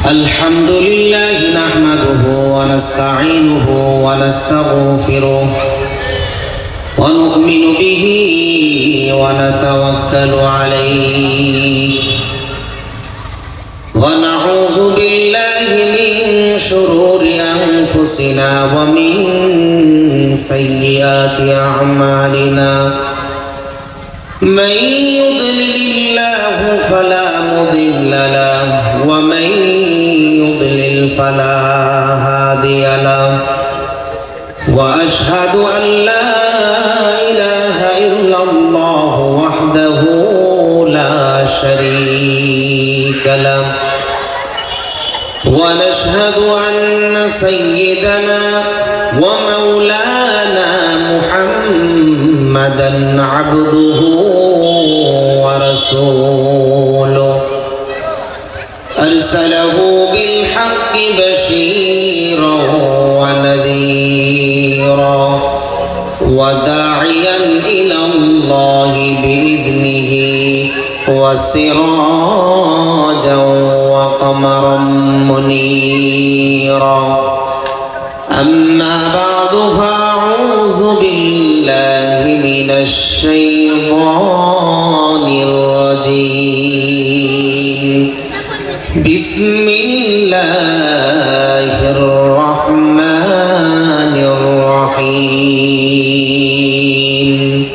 الحمد لله نحمده ونستعينه ونستغفره ونؤمن به ونتوكل عليه ونعوذ بالله من شرور أنفسنا ومن سيئات أعمالنا من يضلل الله فلا مضل له ومن يضلل فلا هادي له وأشهد أن لا إله إلا الله وحده لا شريك له ونشهد أن سيدنا ومولانا محمدا عبده ورسوله أرسله بالحق بشيرا ونذيرا وداعيا إلى الله بإذنه وسراجا وقمرا منيرا أما بعد فأعوذ بالله من الشيطان الرجيم بسم الله الرحمن الرحيم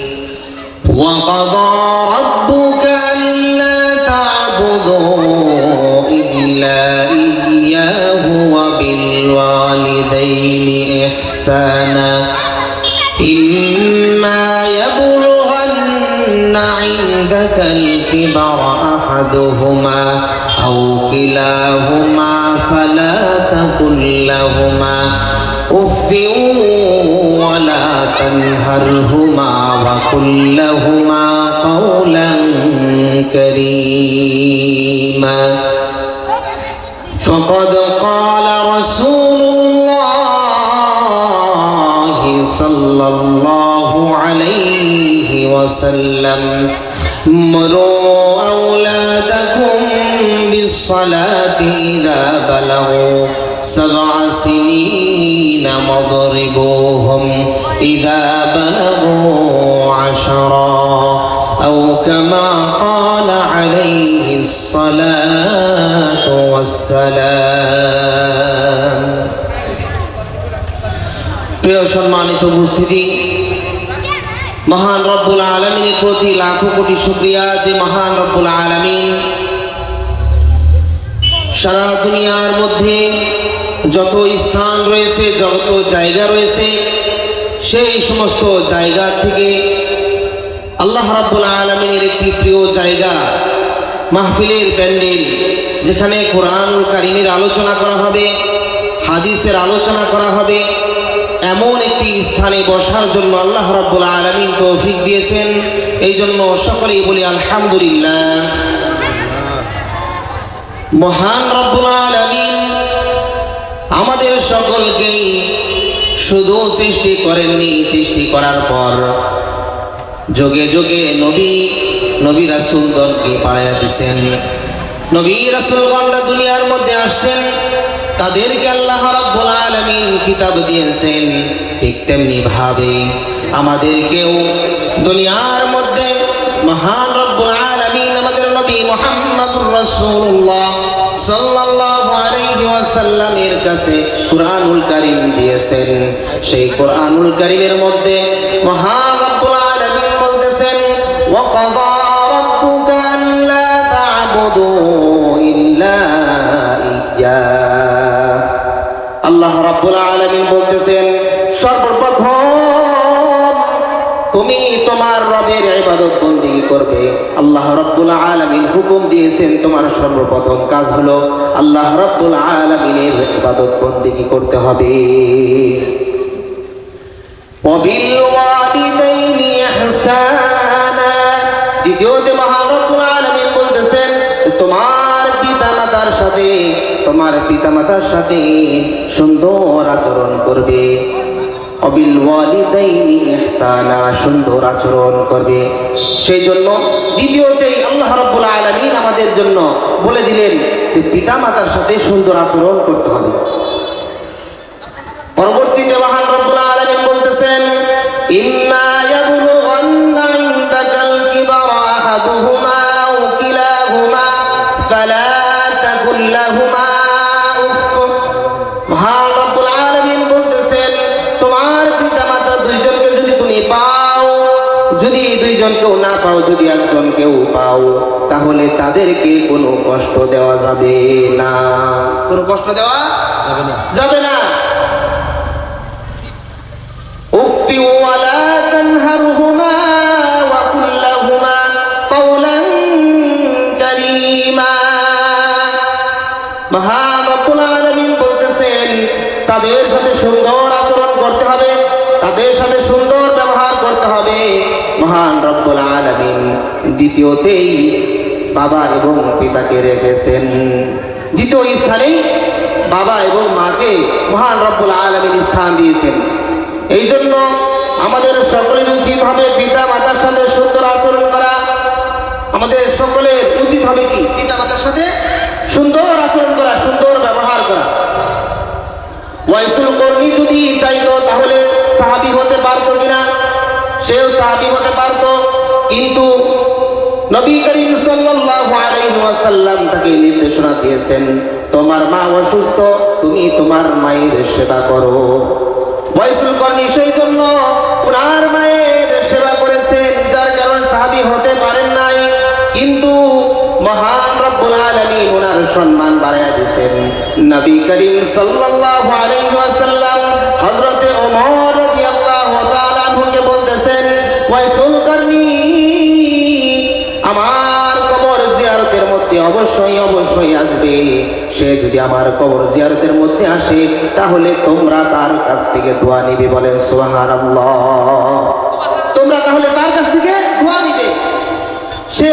وقضى ربك ألا تعبدوا إلا إياه وبالوالدين إحسانا إما يبلغن عندك الكبر أحدهما أو كلاهما فلا تقل لهما أف ولا تنهرهما وقل لهما قولا كريما فقد قال رسول الله صلى الله عليه وسلم مروا أولادكم بالصلاة إذا بلغوا 7 سنين واضربوهم إذا بلغوا 10 أو كما قال عليه الصلاة والسلام প্রিয় সম্মানিত উপস্থিতি মহান রব্বুল আলামিনের প্রতি লাখো কোটি শুকরিয়া যে মহান রব্বুল আলামিন সারা দুনিয়ার মধ্যে যত স্থান রয়েছে যত জায়গা রয়েছে সেই সমস্ত জায়গা থেকে আল্লাহ রাব্বুল আলামিনের একটি প্রিয় জায়গা মাহফিলের প্যান্ডেল যেখানে কোরআনুল কারীমের আলোচনা করা হবে হাদিসের আলোচনা করা হবে এমন একটি স্থানে বসার জন্য আল্লাহ রাব্বুল আলামিন তৌফিক দিয়েছেন এই জন্য সকলেই বলি আলহামদুলিল্লাহ মহান রব্বুল আলামিন আমাদের সকলকেই শুধু সৃষ্টি করেননি সৃষ্টি করার পর যুগে যুগে নবী রাসূলগণকে পাঠাইয়া দিয়েছেন নবী রাসূলগণরা দুনিয়ার মধ্যে আসছেন তাদেরকে আল্লাহ রাব্বুল আলামিন কিতাব দিয়েছেন ঠিক তেমনি ভাবে আমাদেরকেও দুনিয়ার মধ্যে মহান রব্বুল আলামিন আমাদের নবী মুহাম্মদুর রাসূলুল্লাহ সাল্লাল্লাহু আলাইহি ওয়াসাল্লামের কাছে কুরআনুল কারীম দিয়েছেন সেই কুরআনুল কারীমের মধ্যে মহান রব্বুল আলামিন বলতেছেন ওয়া ক্বাদা রাব্বুকা আল্লা তা'বুদু ইল্লা ইয়্যা আল্লাহ রাব্বুল আলামিন বলতেছেন সর্বপ্রথম তুমি তোমার রবের ইবাদত বندگی করবে আল্লাহ রাব্বুল আলামিন হুকুম দিয়েছেন তোমার সর্বপ্রথম কাজ হলো আল্লাহ রাব্বুল আলামিনের ইবাদত বندگی করতে হবে ওয়াবিল ওয়ালিদাইনি ইহসানা দ্বিতীয়তে মহান রব্বুল আলামিন বলতেছেন তোমার পিতামাতার সাথে সুন্দর আচরণ করবে অবিল ওয়ালিদাইনি ইহসানা, সুন্দর আচরণ করবে। সেই জন্য দ্বিতীয়তেই আল্লাহ রাব্বুল আলামিন আমাদের জন্য বলে দিলেন যে পিতা মাতার সাথে সুন্দর আচরণ করতে হবে। পরবর্তীতে মহান রব্বুল আলামিন বলতেছেন, ইম্মা ইয়াবলুগান্না ইনদাকাল কিবারা আহাদুহুমা আও কিলাহুমা ফালা তাকুল লাহুমা উফ। মহান রব্বুল আলামিন বলতেছেন, তোমার পিতামাতা দুইজনকে যদি তুমি পাও, যদি দুইজনকেও না পাও, যদি একজনকেও পাও, তাহলে তাদেরকে কোনো কষ্ট দেওয়া যাবে না, কোনো কষ্ট দেওয়া যাবে না। উফি ওয়ালা তানহারহুমা ওয়া কুল লাহুমা কাওলান কারীমা। মহান রব্বুল আলামিন বলতেছেন, তাদের সাথে সুন্দর আচরণ করতে হবে, তাদের সাথে সুন্দর ব্যবহার করতে হবে। মহান রব্বুল আলামিন দ্বিতীয়তেই বাবা এবং পিতাকে রেখেছেন, দ্বিতীয় স্থানেই বাবা এবং মাকে মহান রব্বুল আলামিন স্থান দিয়েছেন। এই জন্য আমাদের সকলের উচিত হবে পিতা মাতার সাথে সুন্দর আচরণ করা। আমাদের সকলের উচিত হবে কি? পিতা মাতার সাথে সুন্দর আচরণ করা, সুন্দর ব্যবহার করা। ওয়াইসুল করনি যদি চাইতো তাহলে সাহাবী হতে পারতো কিনা? সেও সাহাবী হতে পারতো, কিন্তু নবী করিম সাল্লাল্লাহু আলাইহি ওয়াসাল্লাম তাকে নির্দেশনা দিয়েছেন, তোমার মা অসুস্থ, তুমি তোমার মায়ের সেবা করো। ওয়াইসুল করনি সেই জন্য ওনার মায়ের সেবা করেছেন, যার কারণে সাহাবী হতে পারেন নাই, কিন্তু মহান রব্বুল আলামিন ওনার সম্মান বাড়ায়া দিয়েছেন। নবী করিম সাল্লাল্লাহু আলাইহি ওয়াসাল্লাম হযরতে ওমর রাদিয়াল্লাহু তাআলা আনহুকে বলতেছেন, ওয়াইসুল করনি আমার কবর জিয়ারতের মধ্যে অবশ্যই অবশ্যই আসবে। সে যদি আমার কবর জিয়ারতের মধ্যে আসে তাহলে তোমরা তার কাছ থেকে দোয়া নিবে। বলেন সুবহানাল্লাহ। তোমরা তাহলে তার কাছ থেকে দোয়া নিবে। সে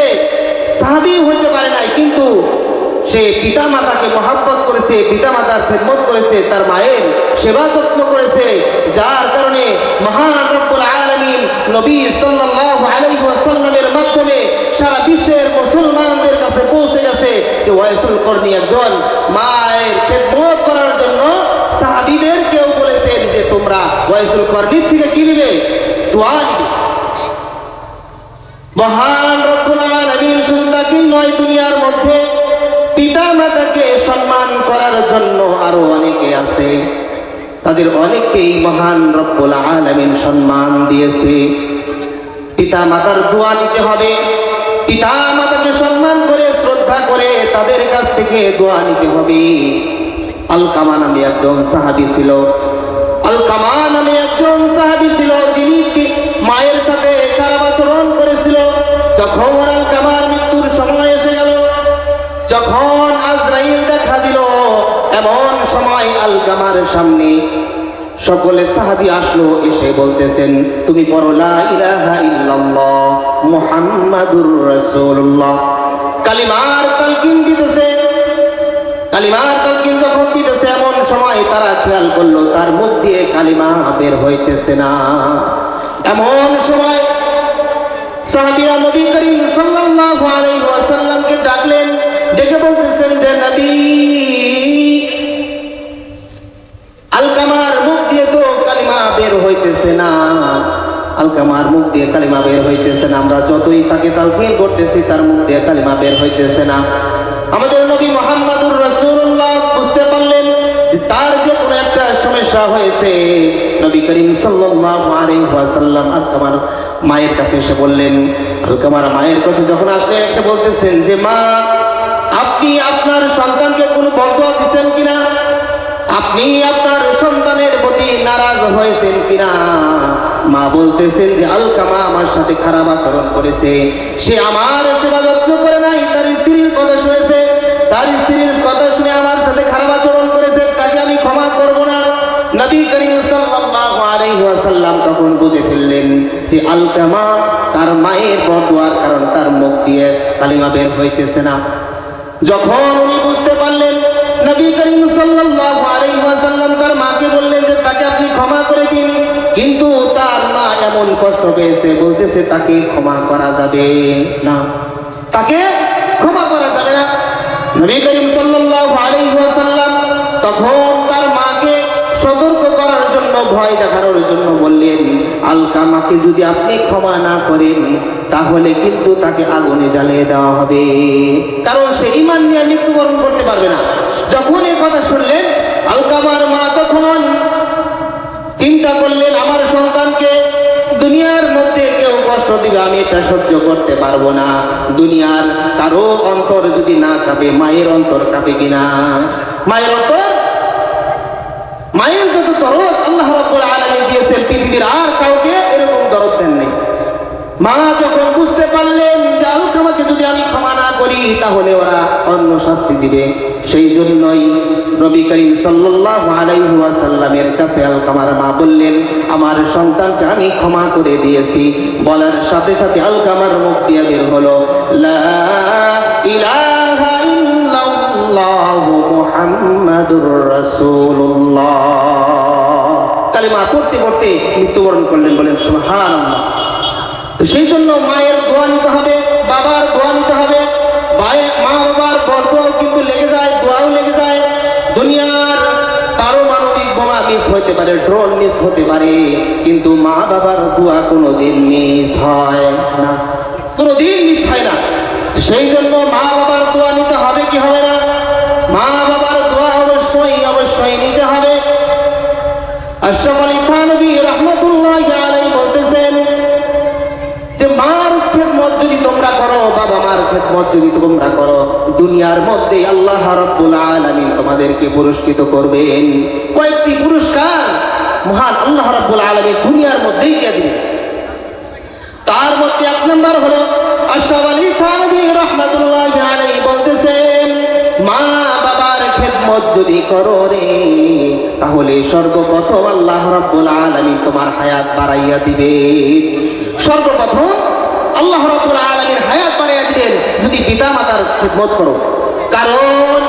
সাহাবী হইতে পারে নাই, কিন্তু সে পিতা মাতাকে মহব্বত করেছে, পিতা মাতার খেদমত করেছে, তার মায়ের সেবা যত্ন করেছে, যার কারণে মহান রব্বুল আলামিন নবী সাল্লাল্লাহু আলাইহি ওয়াসাল্লামের মাধ্যমে সারা বিশ্বের মুসলমানদের কাছে পৌঁছে গেছে যে ওয়াইসুল করনি একজন মায়ের খেদমত করার জন্য সাহাবীদেরকেও বলেছেন যে তোমরা ওয়াইসুল করনির থেকে কি নিবে? দোয়া নিবে। মহান রব্বুল আলামিন শুধু তাকে নয়, দুনিয়ার মধ্যে পিতা মাতাকে সম্মান করার জন্য আরো অনেকে আছে, তাদের অনেককেই মহান রব্বুল আলামিন সম্মান দিয়েছে। পিতা মাতার দোয়া নিতে হবে, পিতা মাতাকে সম্মান করে শ্রদ্ধা করে তাদের কাছ থেকে দোয়া নিতে হবে। আলকামা নামে একজন সাহাবী ছিল, আলকামা নামে একজন সাহাবী ছিল, তিনি মায়ের সাথে খারাপ আচরণ করেছিল। যখন আলকামার মৃত্যুর সময় এসে গেল, যখন আজরাইল দেখা দিল, এমন সময় আলকামার সামনে সকলে সাহাবী আসলো, এসে বলতেছেন, তুমি পড়ো লা ইলাহা ইল্লাল্লাহ মুহাম্মাদুর রাসূলুল্লাহ। কালিমার তালকিন দিতেছে, কালিমার তালকিন যখন দিতেছে, এমন সময় তারা খেয়াল করলো তার মুখ দিয়ে কালিমা বের হইতেছে না। এমন সময় সাহাবীরা নবী করিম সাল্লাল্লাহু আলাইহি ওয়াসাল্লামকে ডাকলেন, ডেকে বলতেছেন যে নবী, আলকামার মুখ দিয়ে তো কালিমা বের হইতেছে না, আলকামার মুখ দিয়ে কালিমা বের হইতেছে না, আমরা যতই তাকে তালকিন করতেছি তার মুখ দিয়ে কালিমা বের হইতেছে না। আমাদের নবী মুহাম্মাদুর রাসূলুল্লাহ বুঝতে পারলেন তার যে কোনো একটা সমস্যা হয়েছে। নবী করিম সাল্লাল্লাহু আলাইহি ওয়াসাল্লাম আলকামার মায়ের কাছে এসে বললেন, আলকামার মায়ের কাছে যখন আসলেন এসে বলতেছেন যে মা, আপনি আপনার সন্তানকে কোনো বরদোয়া দিচ্ছেন কিনা? আপনি আপনার সন্তানের প্রতি নারাজ হয়েছেন কিনা? মা বলতেছেন যে আলকামা আমার সাথে খারাপ আচরণ করেছে, সে আমার সেবা যত্ন করে নাই, তার স্ত্রীর কথা শুনেছে, তার স্ত্রীর কথা শুনে আমার সাথে খারাপ আচরণ করেছে, তাকে আমি ক্ষমা করব না। নবী করিম সাল্লাল্লাহু আলাইহি ওয়াসাল্লাম তখন বুঝে ফেললেন যে আলকামা তার মায়ের বরদোয়ার কারণ তার মুখ দিয়ে কালিমা বের হইতেছে না। যখন উনি বুঝতে পারলেন, নবী করিম সাল্লাল্লাহু আলাইহি ওয়াসাল্লাম তার মাকে বললেন যে তাকে আপনি ক্ষমা করে দিন। পেয়েছে, বলতেছে তাকে ক্ষমা করা যাবে না, তাকে ক্ষমা করা যাবে না। নবী করিম সাল্লাল্লাহু আলাইহি ওয়াসাল্লাম তখন তার মাকে সতর্ক করার জন্য, ভয় দেখানোর জন্য বললেন, আলকামাকে যদি আপনি ক্ষমা না করেন তাহলে কিন্তু তাকে আগুনে জ্বালিয়ে দেওয়া হবে, কারণ সে ঈমান নিয়ে মৃত্যুবরণ করতে পারবে না। যখন এই কথা শুনলেন আলকামার মা তখন চিন্তা করলেন, আমার সন্তানকে দুনিয়ার মধ্যে কেউ কষ্ট দিবে, আমি এটা সহ্য করতে পারবো না। দুনিয়ার কারো অন্তর যদি না কাঁপে, মায়ের অন্তর কাঁপে কিনা? মায়ের অন্তর, মায়ের যত দরদ আল্লাহ রাব্বুল আলামিন দিয়েছেন, পৃথিবীর আর কাউকে এরকম দরদ দেন নাই। মা যখন বুঝতে পারলেন যে আলকামাকে যদি আমি ক্ষমা না করি তাহলে ওরা অন্য শাস্তি দিবে, সেই জন্যই নবী করিম সাল্লাল্লাহু আলাইহি ওয়াসাল্লামের কাছে আলকামার মা বললেন, আমার সন্তানকে আমি ক্ষমা করে দিয়েছি। বলার সাথে সাথে আলকামার মুখ দিয়ে বের হলো, লা ইলাহা ইল্লাল্লাহু মুহাম্মাদুর রাসূলুল্লাহ। কালিমা পড়তে পড়তে মৃত্যুবরণ করলেন। বলেন সুবহানাল্লাহ। তো সেই জন্য মায়ের দোয়া নিতে হবে, বাবার দোয়া নিতে হবে। মা বাবার বরদোয়াও কিন্তু লেগে যায়, দোয়াও লেগে যায়। দুনিয়ার পারমাণবিক বোমা মিস হতে পারে, ড্রোন মিস হতে পারে, কিন্তু মা বাবার দোয়া কোনোদিন মিস হয় না, কোনোদিন মিস হয় না। সেই জন্য মা বাবার দোয়া নিতে হবে কি হবে না? মা বাবার দোয়া অবশ্যই অবশ্যই নিতে হবে। আশরাফ আলী থানভী রাহমাতুল্লাহি আলাইহি বলতেছেন যে মার খেদমত যদি তোমরা করো, বাবা মার খেদমত যদি তোমরা করো, দুনিয়ার মধ্যে আল্লাহ রাব্বুল আলামিন তোমাদেরকে পুরস্কৃত করবেন। কয়েকটি পুরস্কার মহান আল্লাহ রাব্বুল আলামিন দুনিয়ার মধ্যেই দিয়ে দিবেন। তার মধ্যে এক নম্বর হলো আশরাফ আলী থানভী রাহমাতুল্লাহি আলাইহি বলতেছেন, মা বাবার খেদমত যদি করো রে, তাহলে সর্বপ্রথম আল্লাহ রাব্বুল আলামিন তোমার হায়াত বাড়াইয়া দিবেন। সর্বপ্রথম আল্লাহ রাব্বুল আলামিন হায়াত বাড়াইয়া দিবেন যদি পিতা মাতার খেদমত করো। কারণ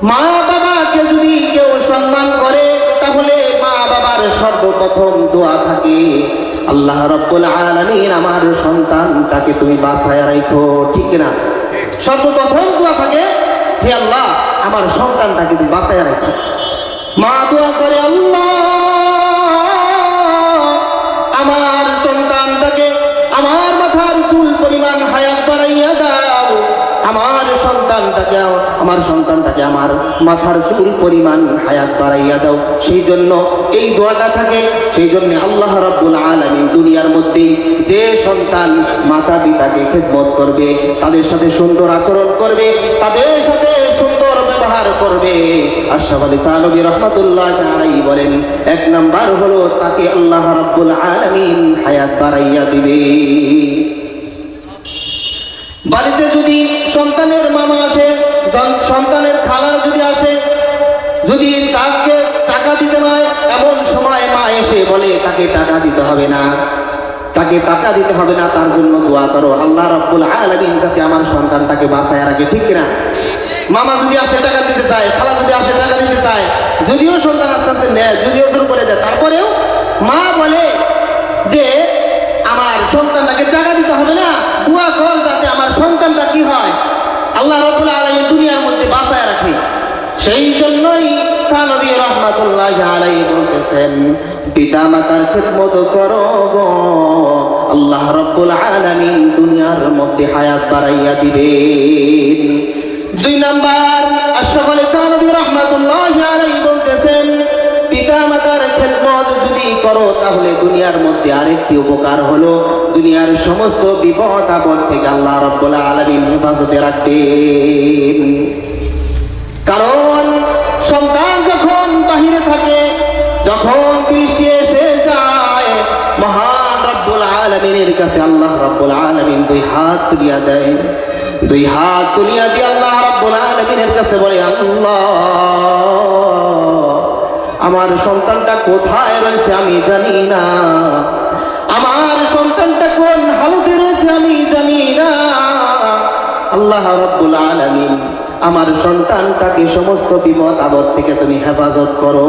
মা বাবাকে যদি কেউ সম্মান করে তাহলে মা বাবার সর্বপ্রথম দোয়া থাকে, আল্লাহ রাব্বুল আলামিন আমার সন্তানটাকে তুমি বাঁচায় রাখো, ঠিক না? সর্বপ্রথম দোয়া থাকে, হে আল্লাহ আমার সন্তানটাকে তুমি বাঁচায় রাখো। মা দোয়া করে, আল্লাহ আমার সন্তানটাকে আমার মাথার চুল পরিমাণ হায়াত বাড়াইয়া দাও, আমার সন্তানটাকে আমার মাথার চুল পরিমাণ হায়াত বাড়াইয়া দাও। সেই জন্য এই দোয়াটা থাকে। সেই জন্য আল্লাহ রাব্বুল আলামিন দুনিয়ার মধ্যে যে সন্তান মাতা পিতাকে খেদমত করবে, তাদের সাথে সুন্দর আচরণ করবে, তাদের সাথে সুন্দর ব্যবহার করবে, আশরাফ আলী থানভী রাহমাতুল্লাহি আলাইহি বলেন, এক নাম্বার হলো তাকে আল্লাহ রাব্বুল আলামিন হায়াত বাড়াইয়া দিবে। বাড়িতে যদি সন্তানের মামা আসে, সন্তানের খালা যদি আসে, যদি তাকে টাকা দিতে নয়, এমন সময় মা এসে বলে তাকে টাকা দিতে হবে না, তাকে টাকা দিতে হবে না, তার জন্য দোয়া করো আল্লাহ রাব্বুল আলামিন যাতে আমার সন্তানটাকে বাঁচায় রাখে, ঠিক কিনা? মামা যদি আসে টাকা দিতে চায়, খালা যদি আসে টাকা দিতে চায়, যদিও সন্তান আস্তে আস্তে নেয়, যদিও জোর করে দেয়, তারপরেও মা বলে যে আমার সন্তানটাকে টাকা দিতে হবে না, দোয়া কর যাতে আমার সন্তানটা কি হয়, আল্লাহ রাব্বুল আলামিন দুনিয়ার মধ্যে বাঁচায় রাখে। সেই জন্যই থানভী রাহমাতুল্লাহি আলাইহি বলতেছেন, পিতা মাতার খেদমত করো গো, আল্লাহ রাব্বুল আলামিন দুনিয়ার মধ্যে হায়াত বাড়াইয়া দিবেন। দুই নাম্বার আশরাফ আলী থানভী রাহমাতুল্লাহি আলাইহি বলতেছেন, পিতা মাতার খেদমত যদি করো তাহলে দুনিয়ার মধ্যে আরেকটি উপকার হলো, দুনিয়ার সমস্ত বিপদ আপদ থেকে আল্লাহ রাব্বুল আলামিন হেফাজতে রাখবেন। কারণ সন্তান যখন বাহিরে থাকে, যখন দৃষ্টি এসে যায়, মহান রাব্বুল আলামিনের কাছে আল্লাহ রাব্বুল আলামিন দুই হাত তুলিয়া দেয়, দুই হাত তুলিয়া দিয়ে আল্লাহ রাব্বুল আলামিনের কাছে বলে, আল্লাহ আমার সন্তানটা কোথায় রয়েছে আমি জানি না, আমার সন্তানটা কোন হালতে রয়েছে আমি জানি না, আল্লাহ রাব্বুল আলামিন আমার সন্তানটাকে সমস্ত বিপদ আপদ থেকে তুমি হেফাজত করো।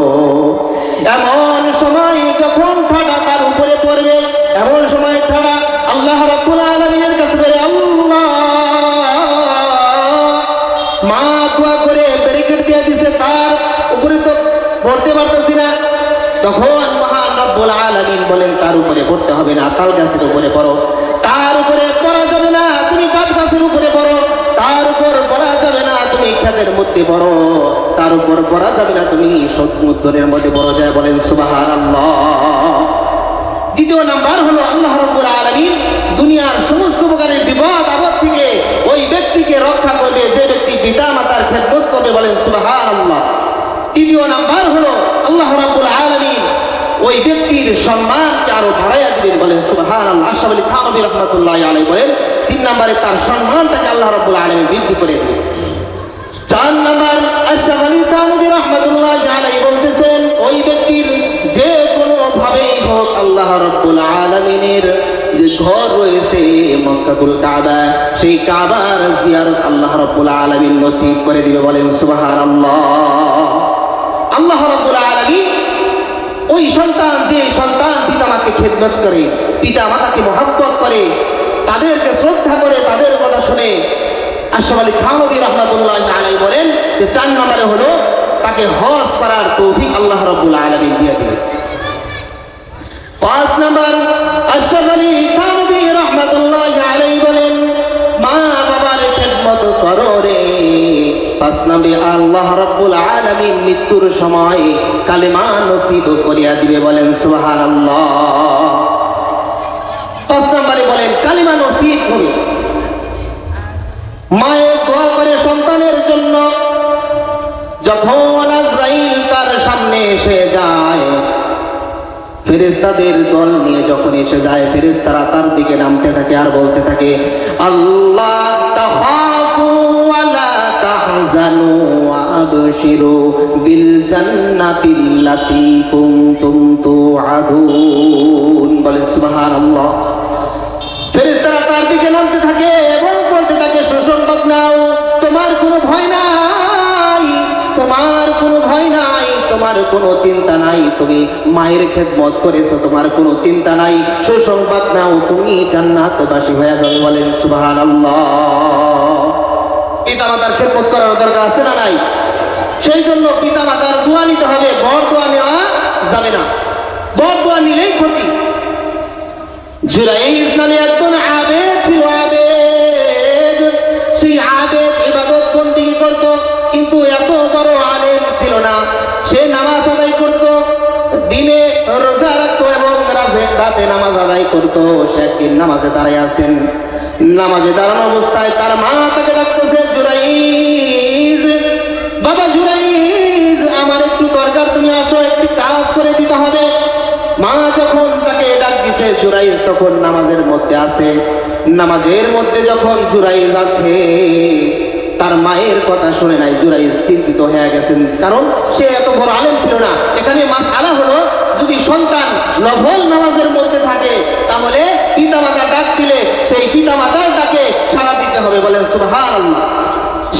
এমন সময় যখন ঠাডা তার উপরে পড়বে, ঠাড়া আল্লাহ রাব্বুল আলামিনের কাছে বলে, আল্লাহ, মা দোয়া করে ব্যারিকেড দিয়ে দিছে, তার উপরে তো পড়তে পারতেছি না। তখন মহান রব্বুল আলামিন বলেন, তার উপরে পড়তে হবে না, তাল গাছের উপরে পড়ো। তার উপরে পড়া যাবে না, তুমি কাঠ গাছের উপরে পড়ো। তার উপর পড়া যাবে না, তুমি খেতের মধ্যে পড়ো। তার উপর পড়া যাবে না, তুমি সমুদ্রের মধ্যে পড়ো। যায় বলেন সুবহানাল্লাহ। দ্বিতীয় নাম্বার হলো আল্লাহ রাব্বুল আলামিন দুনিয়ার সমস্ত প্রকারের বিপদ আপদ থেকে ওই ব্যক্তিকে রক্ষা করবে যে ব্যক্তি পিতা মাতার খেদমত করবে। বলেন সুবহানাল্লাহ। তৃতীয় নাম্বার হলো আল্লাহ রাব্বুল আলামিন ওই ব্যক্তির সম্মানকে আরো বাড়াইয়া দিবেন। বলেন সুবহানাল্লাহ। আশরাফ আলী থানভী রাহমাতুল্লাহি আলাইহি বলেন, 3 নম্বরে তার সম্মানটাকে আল্লাহ রাব্বুল আলামিন বৃদ্ধি করে দিবেন। 4 নম্বর আশরাফ আলী থানভী রাহমাতুল্লাহি আলাইহি বলতেছেন, ওই ব্যক্তির যে কোনো ভাবেই হোক আল্লাহ রাব্বুল আলামিনের যে ঘর রয়েছে মক্কাতুল কাবা, সেই কাবার জিয়ারত আল্লাহ রাব্বুল আলামিন নসিব করে দিবে। বলেন সুবহানাল্লাহ। আল্লাহ রাব্বুল আলামিন ওই সন্তান, যে সন্তান পিতামাতাকে খেদমত করে, পিতামাতাকে মহব্বত করে, তাদেরকে শ্রদ্ধা করে, তাদের কথা শুনে, আশরাফ আলী থানভী রাহমাতুল্লাহি আলাইহি বলেন যে 4 নম্বরে হলো তাকে হজ করার তৌফিক আল্লাহ রাব্বুল আলামিন দিয়ে দিবেন। 5 নম্বর আশরাফ আলী থানভী রাহমাতুল্লাহি আলাইহি বলেন, মা বাবার খেদমত করো রে। 5 নম্বরে আল্লাহ রাব্বুল আলামিন মৃত্যুর সময় কালেমা নসিব করিয়া দিবে। বলেন সুবহানাল্লাহ। 5 নম্বরে বলেন কালেমা নসিব হবে। মায়ের দোয়া করে সন্তানের জন্য, যখন আজরাইল তার সামনে এসে যায়, ফেরেশতাদের দল নিয়ে যখন এসে যায়, ফেরেশতারা তার দিকে নামতে থাকে আর বলতে থাকে, আল্লাহ তাখাফু ওয়ালা তাহজানু ওয়া আবশিরু বিল জান্নাতিল্লাতী কুনতুম তুআদুন। বলে সুবহানাল্লাহ। ফেরেশতারা তার দিকে নামতে থাকে এবং বলতে থাকে, সুসংবাদ নাও, তোমার কোনো ভয় নাই, তোমার কোনো ভয় নাই, তোমার কোনো চিন্তা নাই, তুমি মায়ের খেদমত করেছো, তোমার কোনো চিন্তা নাই, সুসংবাদ নাও, তুমি জান্নাতবাসী হয়ে যাবে। বলেন সুবহানাল্লাহ। পিতামাতার খেদমত করার দরকার আছে না নাই? সেই জন্য পিতামাতার দোয়া নিতে হবে, বড় দোয়া নেওয়া যাবে না, বড় দোয়া নিলেই ক্ষতি। জুরাইজ নামে একজন আবেদ ছিল, আবেদ। সেই আবেদ ইবাদত বন্দেগী করত, কিন্তু এত বড় আলেম ছিল না। সে নামাজ আদায় করত, দিনে রোজা রাখতো এবং রাতে নামাজ আদায় করত। সে একদিন নামাজে দাঁড়ায় আছেন, নামাজে দাঁড়ানো অবস্থায় তার মা তাকে ডাকতেছে, জুরাইজ, বাবা জুরাইজ, আমার একটু দরকার, তুমি আসো, একটি কাজ করে দিতে হবে। মা যখন তাকে ডাক দিছে, জুরাইজ তখন নামাজের মধ্যে আছে। নামাজের মধ্যে যখন জুরাইজ আছে, তার মায়ের কথা শুনে নাই, জুরাইজ চিন্তিত হয়ে গেছেন, কারণ সে এত বড় আলেম ছিল না। এখানে মাসআলা হলো, যদি সন্তান নফল নামাজের মধ্যে থাকে তাহলে পিতামাতা ডাক দিলে সেই পিতামাতার ডাকে সাড়া দিতে হবে। বলেন সুবহানাল্লাহ।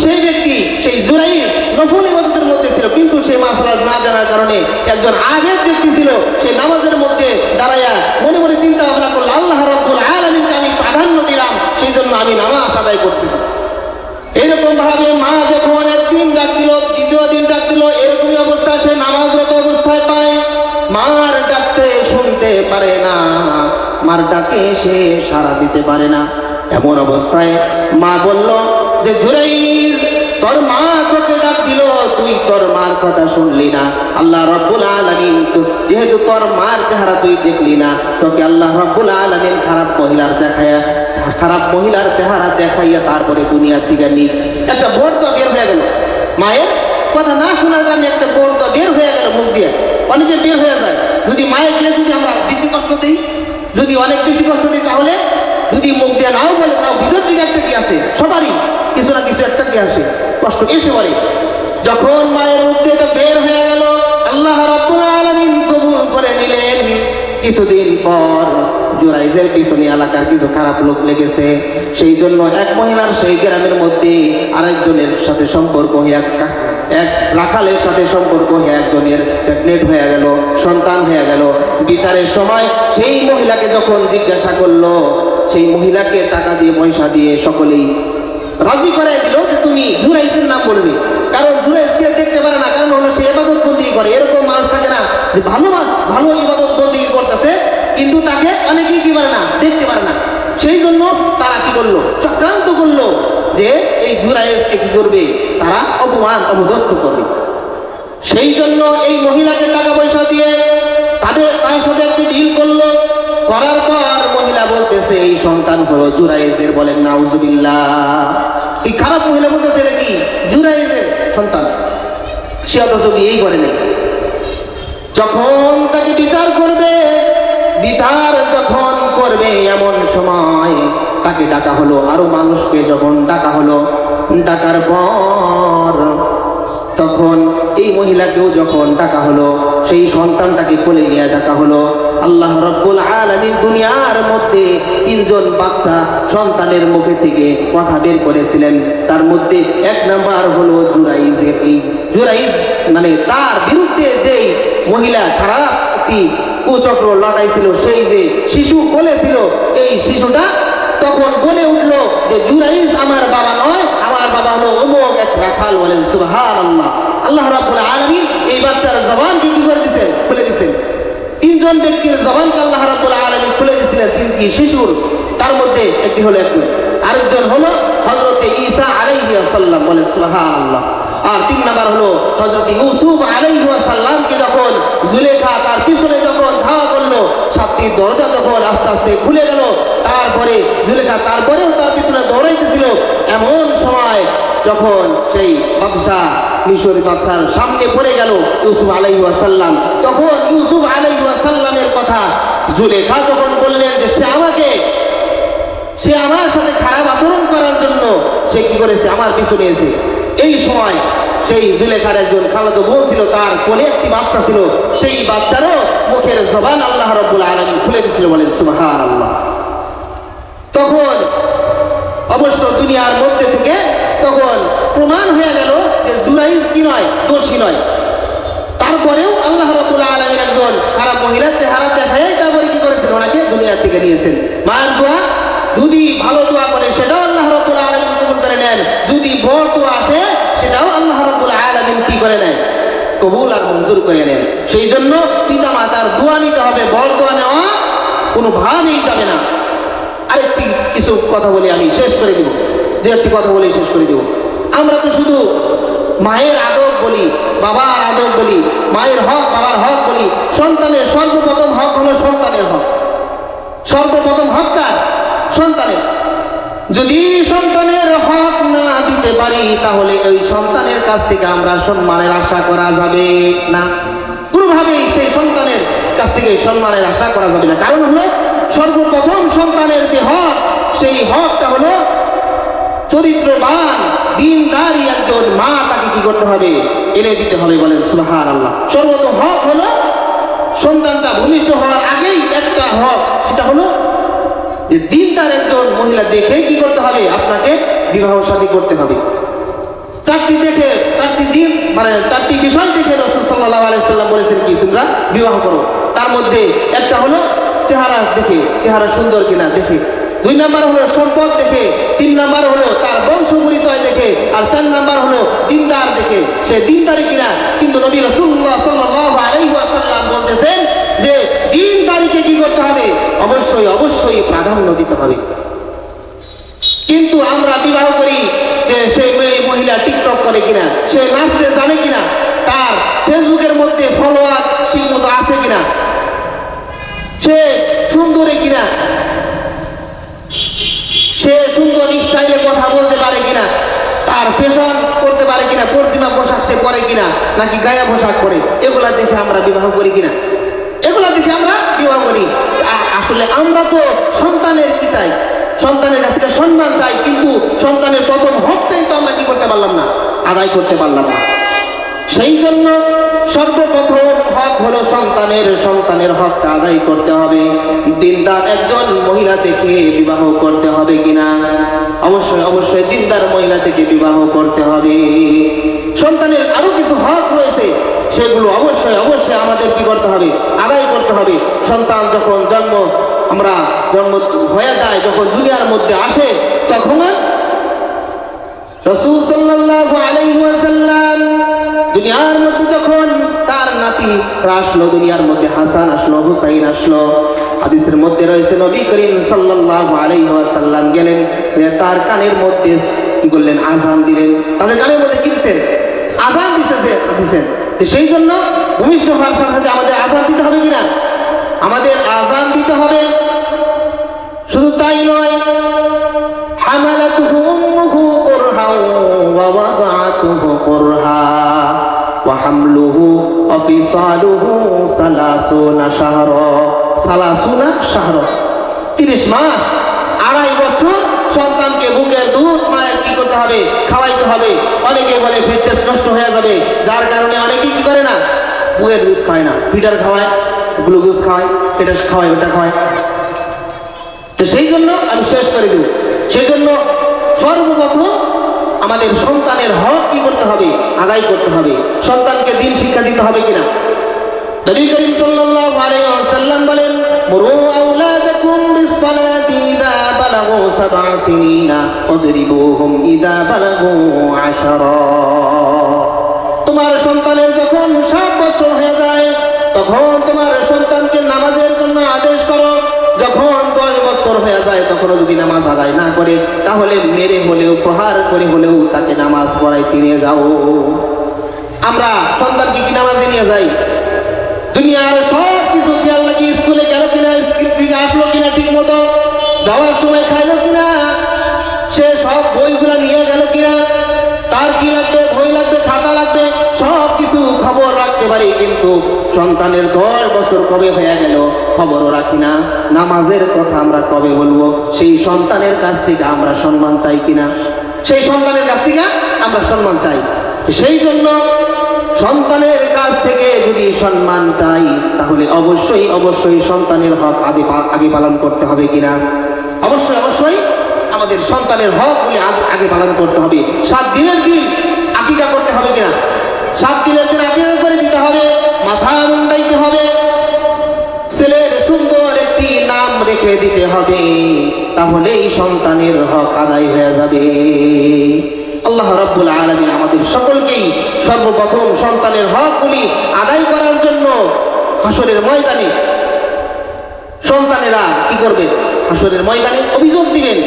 সেই ব্যক্তি, সেই জুরাইজ নফল ইবাদতের মধ্যে ছিল, কিন্তু সে মাসআলা না জানার কারণে একজন আবেদ ব্যক্তি ছিল, সে নামাজের মধ্যে দাঁড়ায়া মনে মনে চিন্তা ভাবনা করলো, আল্লাহ রাব্বুল আলামিনকে আমি প্রাধান্য দিলাম, সেই জন্য আমি নামাজ আদায় করতে পারি। এরকম ভাবে মা যখন একদিন ডাক দিল, দ্বিতীয় দিন ডাক দিল, এরকমই অবস্থা, সে নামাজরত অবস্থায় পায়, মার ডাকতে শুনতে পারে না, মার ডাকে সে সাড়া দিতে পারে না। এমন অবস্থায় মা বলল যে, জুরাইজ, তোর মা তোকে ডাক দিল, তুই তোর মার কথা শুনলি না। আল্লাহ রাব্বুল আলামিন যেহেতু তোর মার চেহারা তুই দেখলি না, তোকে আল্লাহ রাব্বুল আলামিন খারাপ মহিলার চেহারা দেখাইয়া তারপরে দুনিয়া থেকে নিয়ে একটা বর্দ বের হয়ে গেল। মায়ের কথা না শোনার কারণে একটা বর্দ বের হয়ে গেল মুখ দিয়ে, অনেকে বের হয়ে যায়। যদি মায়ের দিয়ে যদি আমরা বেশি কষ্ট দিই, যদি অনেক বেশি কষ্ট দিই, তাহলে যদি মুখ দিয়ে নাও বলে, তাও ভিতর দিকে একটা কি আসে, সবারই কিছু না কিছু একটা কি আসে, কষ্ট এসে পড়ে। যখন মায়ের মুখ দিয়ে এটা বের হয়ে গেল, আল্লাহ রাব্বুল আলামিন কবুল করে নিলেন। কিছুদিন পর জুরাইজের পিছনে এলাকার কিছু খারাপ লোক লেগেছে, সেই জন্য এক মহিলার সেই গ্রামের মধ্যে আরেকজনের সাথে সম্পর্ক হয়ে এক রাখালের সাথে সম্পর্ক হয়ে একজনের প্রেগনেন্ট হয়ে গেল, সন্তান হয়ে গেল। বিচারের সময় সেই মহিলাকে যখন জিজ্ঞাসা করলো, সেই মহিলাকে টাকা দিয়ে পয়সা দিয়ে সকলেই রাজি করাই দিল যে তুমি জুরাইজের নাম বলবে, কারণ জুরাইজকে দেখতে পারে না, কারণ হলো সে ইবাদত বন্দি করে। এরকম মানুষ থাকে না যে ভালো ইবাদত বন্দি করতেছে কিন্তু তাকে অনেকেই কি পারে না, দেখতে পারে না। সেই জন্য তারা কি করলো, চক্রান্ত করলো যে এই জুরাইজকে কি করবে, তারা অপদস্থ করবে। সেই জন্য এই মহিলাকে টাকা পয়সা দিয়ে তার সাথে একটি ডিল করলো। করার পর মহিলা বলতেছে এই সন্তান হলো জুরাইজের। বলেন নাউজুবিল্লাহ। এই খারাপ মহিলা বলতেছে এটা কি জুরাইজের সন্তান, সে অথচ বিয়েই করে নাই। যখন তাকে বিচার যখন করবে এমন সময় তাকে ডাকা হলো, আরো মানুষকে যখন ডাকা হলো, ডাকার পর তখন এই মহিলাকেও যখন ডাকা হলো, সেই সন্তানটাকে কোলে নিয়ে ডাকা হলো। আল্লাহ রাব্বুল আলামিন দুনিয়ার মধ্যে 3 জন বাচ্চা সন্তানের মুখে থেকে কথা বের করেছিলেন। তার মধ্যে 1 নাম্বার হলো জুরাইজের। এই জুরাইজ মানে তার বিরুদ্ধে যেই মহিলা খারাপ একটি কুচক্র লটাইছিল, সেই যে শিশু বলেছিল, এই শিশুটা তখন বলে উঠলো যে জুরাইজ আমার বাবা নয়, আমার বাবা হলো অমুক এক রাখাল। বলেন সুবহানাল্লাহ। আল্লাহ রাব্বুল আলামিন এই বাচ্চার জবানকে কি করে দিতেন, খুলে দিতেন। 3 জন ব্যক্তির জবানকে আল্লাহ রাব্বুল আলামিন খুলে দিয়েছিলেন, 3টি শিশুর। তার মধ্যে একটি হলো আরেকজন হলো হযরত ঈসা আলাইহিস সালাম। বলেন সুবহানাল্লাহ। আর 3 নাম্বার হলো হযরত ইউসুফ আলাইহিস সালামকে যখন জুলেখা তার পিছনে যখন ধাওয়া করলো, 7টি দরজা যখন আস্তে আস্তে খুলে গেল, তারপরে জুলেখা তারপরেও তার পিছনে দৌড়াইতেছিল। এমন সময় যখন সেই বাদশা মিশর বাদশার সামনে পড়ে গেল ইউসুফ আলাইহিস সালাম, তখন ইউসুফ আলাইহিস সালামের কথা জুলেখা যখন বললেন যে সে আমার সাথে খারাপ আচরণ করার জন্য সে কি করেছে, আমার পিছনে এসে। এই সময় সেই জুলেখার একজন খালাতো বোন ছিল, তার কোলে একটি বাচ্চা ছিল, সেই বাচ্চারও মুখের জবান আল্লাহ রাব্বুল আলামিন খুলে দিয়েছিল। বলেন সুবহানাল্লাহ। তখন অবশ্য দুনিয়ার মধ্যে থেকে তখন প্রমাণ হয়ে গেল যে জুরাইজ কি নয়, দোষী নয়। তারপরেও আল্লাহ রাব্বুল আলামিন একজন খারাপ মহিলার চেহারা দেখায় তারপরে কি করেছেন, ওনাকে দুনিয়া থেকে নিয়েছেন। মায়ের দোয়া যদি ভালো দোয়া করে সেটাও আল্লাহ রাব্বুল আলামিন কবুল করে নেন, যদি বড় দোয়া আসে সেটাও আল্লাহ রাব্বুল আলামিন কি করে নেন, কবুল আর মঞ্জুর করে নেন। সেই জন্য পিতা মাতার দোয়া নিতে হবে, বড় দোয়া নেওয়া কোনোভাবেই যাবে না। আরেকটি কিছু কথা বলে আমি শেষ করে দিব, 2-1টি কথা বলে শেষ করে দিব। আমরা তো শুধু মায়ের আদব বলি, বাবার আদব বলি, মায়ের হক বাবার হক বলি। সন্তানের সর্বপ্রথম হক হলো সন্তানের হক। সর্বপ্রথম হক কার? সন্তানের। যদি সন্তানের হক না দিতে পারি তাহলে ওই সন্তানের কাছ থেকে আমরা সম্মানের আশা করা যাবে না, কোনোভাবেই সেই সন্তানের কাছ থেকে সম্মানের আশা করা যাবে না। কারণ হলো সর্বপ্রথম সন্তানের যে হক, সেই হকটা হলো চরিত্রবান দিনদারি একজন মা, তাকে কি করতে হবে, এনে দিতে হবে। বলেন সুবহানাল্লাহ। সর্বপ্রথম হক হলো সন্তানটা ভূমিষ্ঠ হওয়ার আগেই একটা হক, সেটা হলো যে দিনদার একজন মহিলা দেখে কি করতে হবে, আপনাকে বিবাহ শাদী করতে হবে। 4টি দিন মানে 4টি বিষয় দেখে রাসূল সাল্লাল্লাহু আলাইহি সাল্লাম বলেছেন কি তোমরা বিবাহ করো। তার মধ্যে একটা হলো চেহারা দেখে, চেহারা সুন্দর কিনা দেখে। 2 নাম্বার হলো সম্পদ দেখে, 3 নাম্বার হলো তার বংশ পরিচয় দেখে, আর 4 নাম্বার হলো দিনদার দেখে, সে দিনদারি কিনা। কিন্তু নবী রাসূলুল্লাহ সাল্লাল্লাহু আলাইহি ওয়াসাল্লাম বলতেছেন যে দিনদারিকে কি করতে হবে, অবশ্যই প্রাধান্য দিতে হবে। কিন্তু আমরা বিবাহ করি যে সেই মহিলা টিকটক করে কিনা, সে নাচতে জানে কিনা, তার ফেসবুকের মধ্যে ফলোয়ার ঠিক মতো আছে কিনা, সে সুন্দরী কিনা, সে সুন্দর স্টাইলে কথা বলতে পারে কিনা, তার ফ্যাশন করতে পারে কিনা, পশ্চিমা পোশাক সে পরে কিনা, নাকি গায়া পোশাক পরে, এগুলা দেখে আমরা বিবাহ করি কিনা, এগুলা দেখে আমরা বিবাহ করি। আসলে আমরা তো সন্তানের কি চাই, সন্তানের কাছ থেকে সম্মান চাই, কিন্তু সন্তানের প্রথম হকটাই তো আমরা কি করতে পারলাম না, আদায় করতে পারলাম না। সেই জন্য সর্বপ্রথম হক হলো সন্তানের হকটা আদায় করতে হবে। দিনদার একজন মহিলা থেকে বিবাহ করতে হবে কিনা, অবশ্যই দিনদার মহিলা থেকে বিবাহ করতে হবে। সন্তানের আরো কিছু হক রয়েছে, সেগুলো অবশ্যই অবশ্যই আমাদের কি করতে হবে, আদায় করতে হবে। সন্তান যখন জন্ম হয়ে যায়, যখন দুনিয়ার মধ্যে আসে, তখন রাসূল সাল্লাল্লাহু আলাইহি ওয়াসাল্লাম দুনিয়ার মধ্যে যখন তার নাতি আসলো, দুনিয়ার মধ্যে হাসান আসলো, হুসাইন আসলো, হাদিসের মধ্যে রয়েছে নবী করিম সাল্লাল্লাহু আলাইহি ওয়াসাল্লাম গেলেন, তার কানের মধ্যে কি করলেন, আযান দিলেন। তাদের কানের মধ্যে কি দিচ্ছেন, আযান দিচ্ছেন। সেই জন্য ভূমিষ্ঠ হওয়ার সাথে সাথে আমাদের আযান দিতে হবে কিনা, আমাদের আযান দিতে হবে। শুধু তাই নয়, হামালাতুহু উম্মুহু কুরহান ওয়া ওয়াদাআতুহু কুরহা ওয়া হামলুহু ওয়া ফিসালুহু 30 শাহরা 30 মাস, 2.5 বছর সন্তানকে বুকের দুধ মায়ের কি করতে হবে, খাওয়াইতে হবে। অনেকে বলে ফিটনেস নষ্ট হয়ে যাবে, যার কারণে অনেকেই কি করে না, বুকের দুধ খায় না, ফিডার খাওয়ায়, গ্লুকোজ খাওয়ায়, এটা খাওয়ায়, ওটা খাওয়ায়। তো সেই জন্য আমি শেষ করে দেব। সেই জন্য সর্বপ্রথম আমাদের সন্তানের হক কি করতে হবে, আদায় করতে হবে। সন্তানকে দিন শিক্ষা দিতে হবে কিনা, নবী করিম সাল্লাল্লাহু আলাইহি ওয়াসাল্লাম বলেন, মুরু আওলাদাকুম বিসসালাতি ইযা বালাগু 7 সিনিনা ওয়াদরিবুহুম ইযা বালাগু 10। তোমার সন্তানের যখন 7 বছর হয়ে যায়, তখন তোমার সন্তানকে নামাজের জন্য আদেশ করো। যখন 10 বছর হয়ে যায়, তখনও যদি নামাজ আদায় না করে, তাহলে মেরে হলেও, প্রহার করে হলেও তাকে নামাজ পড়াইতে নিয়ে যাও। আমরা সন্তানকে কি নামাজে নিয়ে যাই, দুনিয়ার সব কিছু খেয়াল রাখি, স্কুলে গেল কিনা, স্কুল থেকে আসলো কিনা ঠিক মতো, যাওয়ার সময় খাইলো কিনা, সে সব বইগুলো নিয়ে গেল কিনা, তার কি লাগবে, বই লাগবে, খাতা লাগবে, সব কিছু খবর রাখতে পারি, কিন্তু সন্তানের 10 বছর কবে হয়ে গেল খবরও রাখি না। নামাজের কথা আমরা কবে বলবো, সেই সন্তানের কাছ থেকে আমরা সম্মান চাই কিনা, সেই সন্তানের কাছ থেকে আমরা সম্মান চাই। সেই জন্য সন্তানের কাছ থেকে যদি সম্মান চাই, তাহলে অবশ্যই অবশ্যই সন্তানের হক আগে পালন করতে হবে কিনা, অবশ্যই অবশ্যই আমাদের সন্তানের হকগুলি আগে পালন করতে হবে। 7 দিনের দিন আকিকা করতে হবে কিনা, 7 দিনের দিন আকিকা করে দিতে হবে, মাথা মুন্ডাইতে হবে, ছেলের সুন্দর একটি নাম রেখে দিতে হবে, তাহলেই সন্তানের হক আদায় হয়ে যাবে। আল্লাহ রাব্বুল আলামিন আমাদের সকলকেই সর্বপ্রথম সন্তানের হকগুলি আদায় করার জন্য হাসরের ময়দানে সন্তানেরা কি করবে, হাসরের ময়দানে অভিযোগ দিবেন,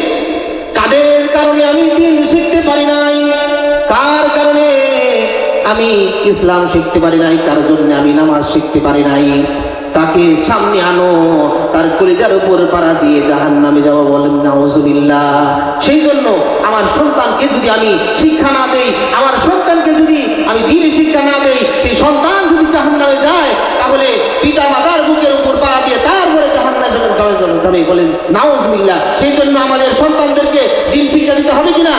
কাদের কারণে আমি দিন শিখতে পারি নাই, কার কারণে আমি ইসলাম শিখতে পারি নাই, কার জন্য আমি নামাজ শিখতে পারি নাই, তাকে সামনে আনো, তার কলিজার উপর পাড়া দিয়ে জাহান্নামে যাওয়া, বলেন নাউজুবিল্লাহ। সেই জন্য আমার সন্তানকে যদি আমি শিক্ষা না দেই, আমার সন্তানকে যদি আমি দ্বীন শিক্ষা না দেই, সেই সন্তান যদি জাহান্নামে যায়, তাহলে পিতা মাতার বুকের উপর পাড়া দিয়ে তারপরে জাহান্নামে যাবে, বলেন নাউজুবিল্লাহ। সেই জন্য আমাদের সন্তানদেরকে দ্বীন শিক্ষা দিতে হবে কিনা।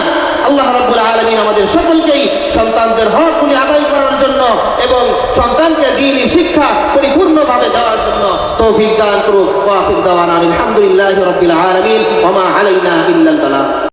আল্লাহ রাব্বুল আলামিন আমাদের সকলকেই সন্তানদের হকগুলি আদায় করার জন্য এবং সন্তানকে দ্বীনি শিক্ষা পরিপূর্ণভাবে দেওয়ার জন্য তৌফিক দান করুক। ওয়া আখিরু দাওয়ানা আলহামদুলিল্লাহি রাব্বিল আলামিন ওয়া মা আলাইনা ইল্লাল বালাগ।